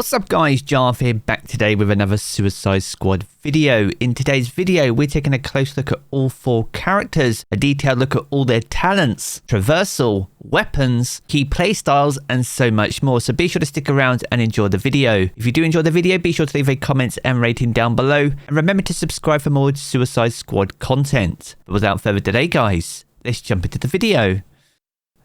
What's up guys, Jarv here, back today with another Suicide Squad video. In today's video, we're taking a close look at all 4 characters, a detailed look at all their talents, traversal, weapons, key playstyles, and so much more. So be sure to stick around and enjoy the video. If you do enjoy the video, be sure to leave a comment and rating down below, and remember to subscribe for more Suicide Squad content. But without further delay guys, let's jump into the video.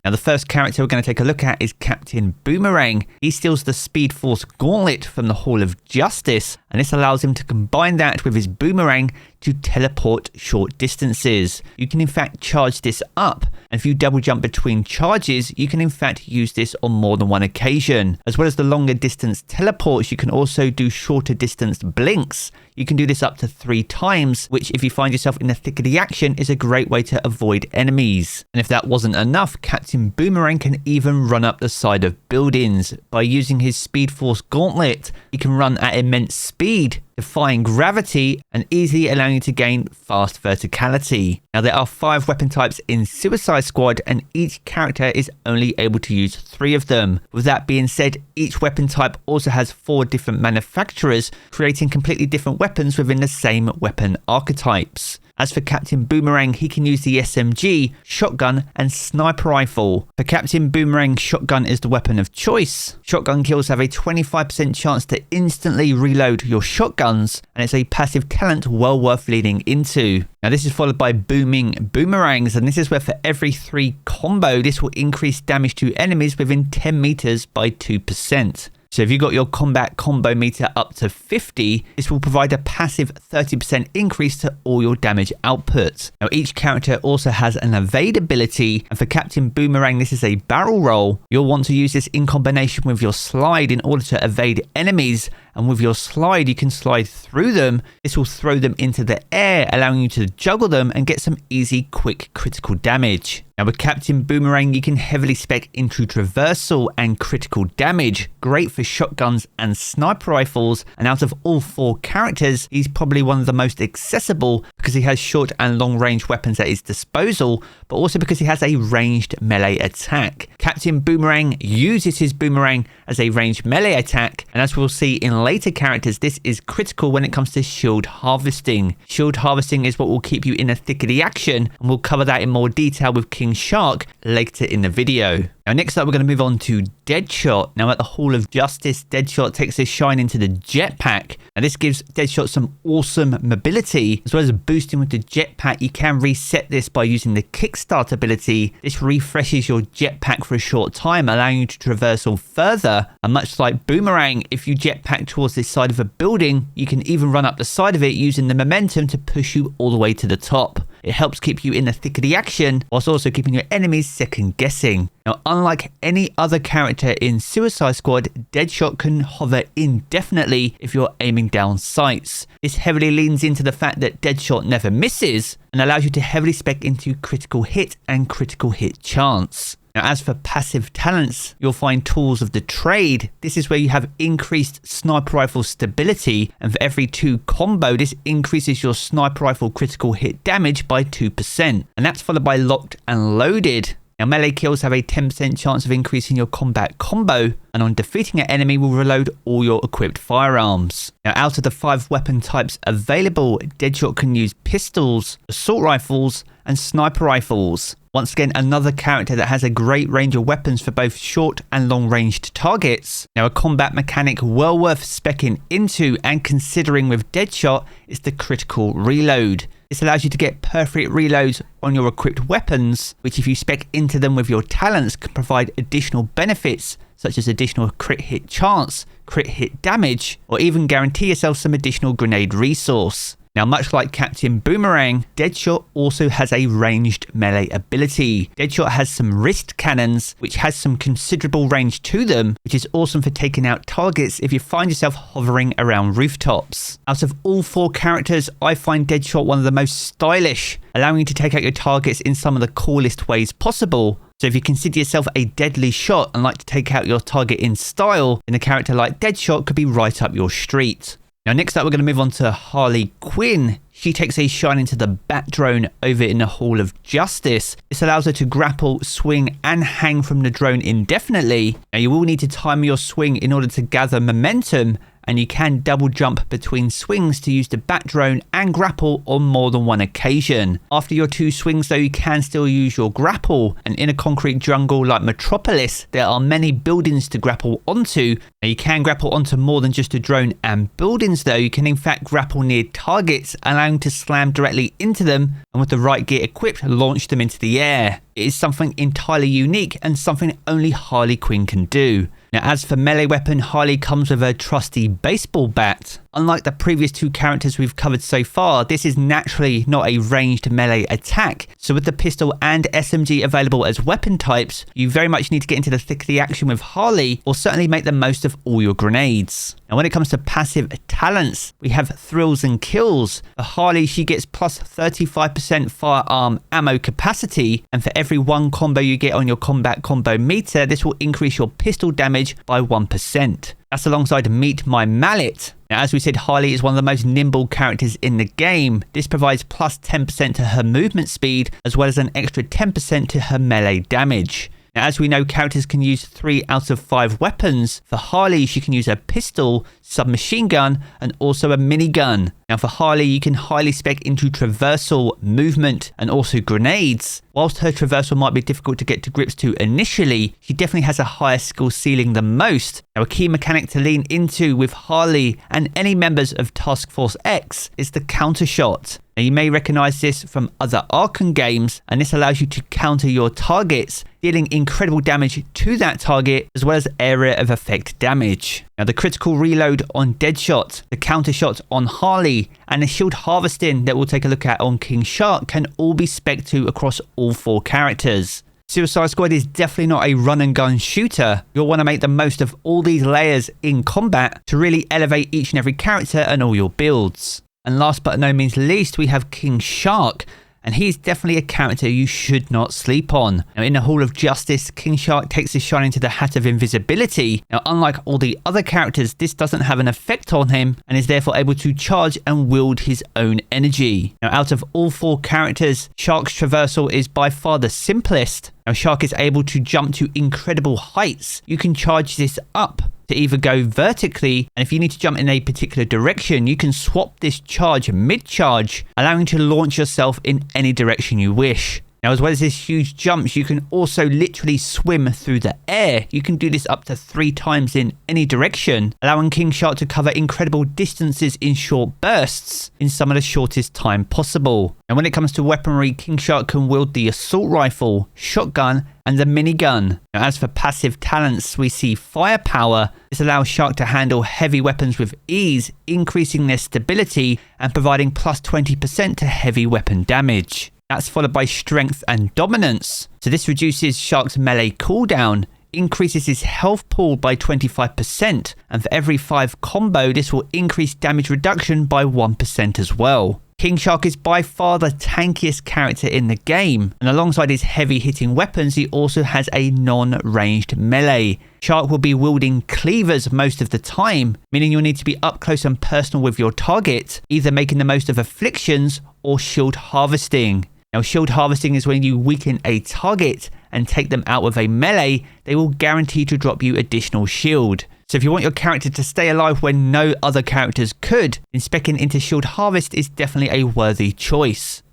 Now the first character we're going to take a look at is Captain Boomerang. He steals the Speed Force Gauntlet from the Hall of Justice, and this allows him to combine that with his boomerang to teleport short distances. You can in fact charge this up, and if you double jump between charges, you can in fact use this on more than one occasion. As well as the longer distance teleports, you can also do shorter distance blinks. You can do this up to 3 times, which if you find yourself in the thick of the action is a great way to avoid enemies. And if that wasn't enough, Captain Boomerang can even run up the side of buildings. By using his Speed Force Gauntlet, he can run at immense speed, defying gravity and easily allowing you to gain fast verticality. Now there are 5 weapon types in Suicide Squad, and each character is only able to use 3 of them. With that being said, each weapon type also has 4 different manufacturers, creating completely different weapons within the same weapon archetypes. As for Captain Boomerang, he can use the SMG, shotgun, and sniper rifle. For Captain Boomerang, shotgun is the weapon of choice. Shotgun kills have a 25% chance to instantly reload your shotguns, and it's a passive talent well worth leaning into. Now this is followed by booming boomerangs, and this is where for every 3 combo, this will increase damage to enemies within 10 meters by 2%. So if you got your combat combo meter up to 50, this will provide a passive 30% increase to all your damage output. Now each character also has an evade ability, and for Captain Boomerang this is a barrel roll. You'll want to use this in combination with your slide in order to evade enemies, and with your slide you can slide through them. This will throw them into the air, allowing you to juggle them and get some easy quick critical damage. Now with Captain Boomerang you can heavily spec into traversal and critical damage, great for shotguns and sniper rifles, and out of all 4 characters he's probably one of the most accessible because he has short and long range weapons at his disposal, but also because he has a ranged melee attack. Captain Boomerang uses his boomerang as a ranged melee attack, and as we'll see in later characters, this is critical when it comes to shield harvesting. Shield harvesting is what will keep you in the thick of the action, and we'll cover that in more detail with King Shark later in the video. Now next up we're going to move on to Deadshot. Now at the Hall of Justice, Deadshot takes his shine into the jetpack. Now this gives Deadshot some awesome mobility. As well as boosting with the jetpack, you can reset this by using the kickstart ability. This refreshes your jetpack for a short time, allowing you to traversal further. And much like Boomerang, if you jetpack towards the side of a building, you can even run up the side of it using the momentum to push you all the way to the top. It helps keep you in the thick of the action, whilst also keeping your enemies second guessing. Now, unlike any other character in Suicide Squad, Deadshot can hover indefinitely if you're aiming down sights. This heavily leans into the fact that Deadshot never misses, and allows you to heavily spec into critical hit and critical hit chance. Now, as for passive talents, you'll find Tools of the Trade. This is where you have increased sniper rifle stability, and for every 2 combo, this increases your sniper rifle critical hit damage by 2%. And that's followed by Locked and Loaded. Now melee kills have a 10% chance of increasing your combat combo, and on defeating an enemy will reload all your equipped firearms. Now out of the 5 weapon types available, Deadshot can use pistols, assault rifles, and sniper rifles. Once again, another character that has a great range of weapons for both short and long ranged targets. Now a combat mechanic well worth speccing into and considering with Deadshot is the critical reload. This allows you to get perfect reloads on your equipped weapons, which if you spec into them with your talents can provide additional benefits such as additional crit hit chance, crit hit damage, or even guarantee yourself some additional grenade resource. Now, much like Captain Boomerang, Deadshot also has a ranged melee ability. Deadshot has some wrist cannons, which has some considerable range to them, which is awesome for taking out targets if you find yourself hovering around rooftops. Out of all 4 characters, I find Deadshot one of the most stylish, allowing you to take out your targets in some of the coolest ways possible. So if you consider yourself a deadly shot and like to take out your target in style, then a character like Deadshot could be right up your street. Now next up we're going to move on to Harley Quinn. She takes a shine into the Bat Drone over in the Hall of Justice. This allows her to grapple, swing and hang from the drone indefinitely. Now you will need to time your swing in order to gather momentum, and you can double jump between swings to use the Bat Drone and grapple on more than one occasion. After your 2 swings though, you can still use your grapple, and in a concrete jungle like Metropolis there are many buildings to grapple onto. Now you can grapple onto more than just a drone and buildings though. You can in fact grapple near targets, allowing to slam directly into them, and with the right gear equipped launch them into the air. It is something entirely unique and something only Harley Quinn can do. Now as for melee weapon, Harley comes with a trusty baseball bat. Unlike the previous 2 characters we've covered so far, this is naturally not a ranged melee attack. So with the pistol and SMG available as weapon types, you very much need to get into the thick of the action with Harley, or certainly make the most of all your grenades. Now when it comes to passive talents, we have thrills and kills. For Harley, she gets plus 35% firearm ammo capacity, and for every 1 combo you get on your combat combo meter, this will increase your pistol damage by 1%. That's alongside Meet My Mallet. Now, as we said, Harley is one of the most nimble characters in the game. This provides plus 10% to her movement speed, as well as an extra 10% to her melee damage. Now, as we know, characters can use 3 out of 5 weapons. For Harley, she can use a pistol, submachine gun, and also a minigun. Now for Harley, you can highly spec into traversal, movement, and also grenades. Whilst her traversal might be difficult to get to grips to initially, she definitely has a higher skill ceiling than most. Now a key mechanic to lean into with Harley and any members of Task Force X is the counter shot. Now you may recognize this from other Arkham games, and this allows you to counter your targets, dealing incredible damage to that target as well as area of effect damage. Now the critical reload on Deadshot, the counter shot on Harley, and the shield harvesting that we'll take a look at on King Shark can all be spec'd to across all 4 characters. Suicide Squad is definitely not a run and gun shooter. You'll want to make the most of all these layers in combat to really elevate each and every character and all your builds. And last but no means least, we have King Shark, and he's definitely a character you should not sleep on. Now in the Hall of Justice, King Shark takes his shine into the Hat of Invisibility. Now unlike all the other characters, this doesn't have an effect on him and is therefore able to charge and wield his own energy. Now out of all 4 characters, Shark's traversal is by far the simplest. Now Shark is able to jump to incredible heights. You can charge this up to either go vertically, and if you need to jump in a particular direction, you can swap this charge mid-charge, allowing you to launch yourself in any direction you wish. Now as well as this huge jumps, you can also literally swim through the air. You can do this up to 3 times in any direction, allowing King Shark to cover incredible distances in short bursts in some of the shortest time possible. And when it comes to weaponry, King Shark can wield the assault rifle, shotgun, and the minigun. Now as for passive talents, we see firepower. This allows Shark to handle heavy weapons with ease, increasing their stability and providing plus 20% to heavy weapon damage. That's followed by strength and dominance. So this reduces Shark's melee cooldown, increases his health pool by 25%, and for every 5 combo, this will increase damage reduction by 1% as well. King Shark is by far the tankiest character in the game, and alongside his heavy hitting weapons, he also has a non-ranged melee. Shark will be wielding cleavers most of the time, meaning you'll need to be up close and personal with your target, either making the most of afflictions or shield harvesting. Now shield harvesting is when you weaken a target and take them out with a melee. They will guarantee to drop you additional shield. So if you want your character to stay alive when no other characters could, then speccing into Shield Harvest is definitely a worthy choice.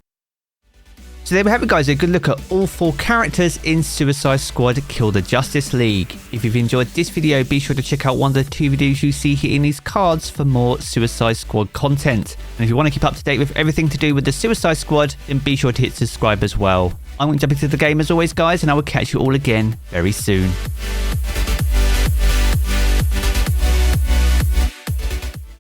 So there we have it guys, a good look at all 4 characters in Suicide Squad Kill the Justice League. If you've enjoyed this video, be sure to check out one of the 2 videos you see here in these cards for more Suicide Squad content. And if you want to keep up to date with everything to do with the Suicide Squad, then be sure to hit subscribe as well. I'm going to jump into the game as always guys, and I will catch you all again very soon.